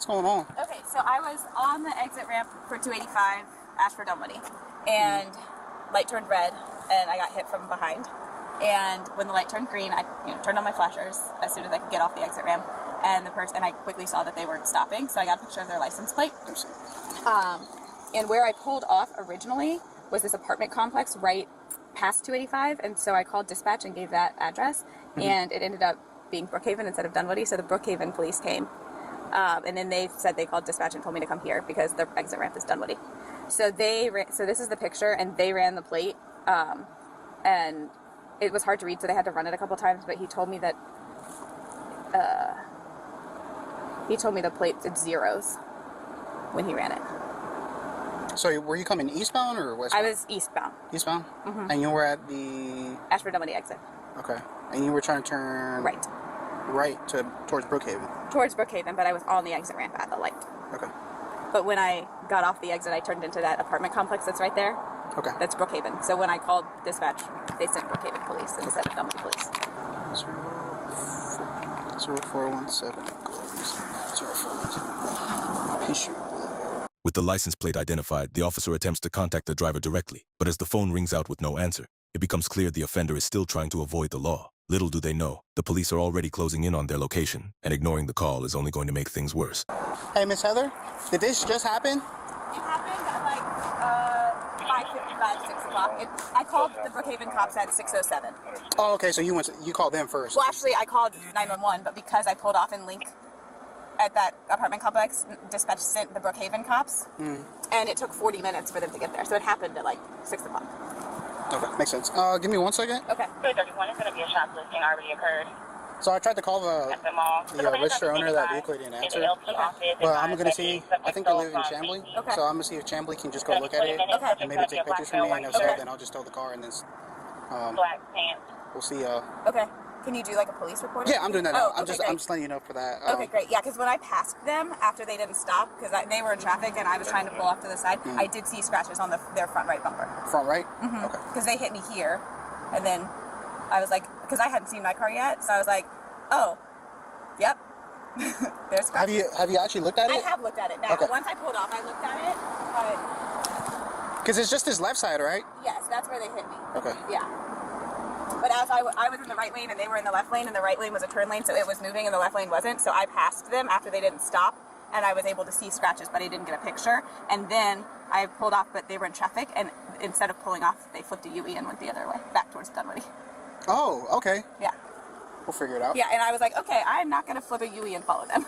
What's going on? Okay, so I was on the exit ramp for 285 Ashford Dunwoody, and light turned red, and I got hit from behind. And when the light turned green, I turned on my flashers as soon as I could get off the exit ramp, and I quickly saw that they weren't stopping, so I got a picture of their license plate. And where I pulled off originally was this apartment complex right past 285, and so I called dispatch and gave that address, and it ended up being Brookhaven instead of Dunwoody, so the Brookhaven police came. And then they said they called dispatch and told me to come here because the exit ramp is Dunwoody. So so this is the picture, and they ran the plate, and it was hard to read, so they had to run it a couple times. But he told me that the plate did zeros when he ran it. So were you coming eastbound or westbound? I was eastbound. Eastbound? Mm-hmm. And you were at the Ashford Dunwoody exit. Okay. And you were trying to turn right towards Brookhaven. Towards Brookhaven, but I was on the exit ramp at the light. Okay. But when I got off the exit, I turned into that apartment complex that's right there. Okay. That's Brookhaven. So when I called dispatch, they sent Brookhaven police instead of Dunwoody police. 0417. 0417. With the license plate identified, the officer attempts to contact the driver directly, but as the phone rings out with no answer, it becomes clear the offender is still trying to avoid the law. Little do they know, the police are already closing in on their location, and ignoring the call is only going to make things worse. Hey, Miss Heather, did this just happen? It happened at like 5:55, 6 o'clock. I called the Brookhaven cops at 6:07. Oh, okay, so you called them first. Well, actually, I called 911, but because I pulled off in Link at that apartment complex, dispatch sent the Brookhaven cops, and it took 40 minutes for them to get there. So it happened at like 6 o'clock. Okay, makes sense. Give me 1 second. Okay. 31 is going to be a shoplifting already occurred. So I tried to call the registered owner of that vehicle. Didn't answer. Well, I'm going to see. I think they live in Chamblee. Okay. So I'm going to see if Chamblee can just go look at it and maybe take pictures for me. And if so, then I'll just tow the car and then black pants. we'll see. Okay. Can you do like a police report? Yeah, I'm doing that now. Oh, I'm just letting you know for that. Okay, great. Yeah, because when I passed them after they didn't stop, because they were in traffic and I was trying to pull off to the side, I did see scratches on their front right bumper. Front right? Mm-hmm. Okay. Because they hit me here, and then I was like, because I hadn't seen my car yet, so I was like, oh, yep. There's scratches. Have you actually looked at it? I have looked at it now. Okay. Once I pulled off, I looked at it, but Because it's just this left side, right? yes, that's where they hit me. Okay. Yeah. But as I was in the right lane and they were in the left lane, and the right lane was a turn lane, so it was moving and the left lane wasn't. So I passed them after they didn't stop, and I was able to see scratches, but I didn't get a picture. And then I pulled off, but they were in traffic, and instead of pulling off, they flipped a UE and went the other way, back towards Dunwoody. Oh, okay. Yeah. We'll figure it out. Yeah, and I was like, okay, I'm not going to flip a UE and follow them.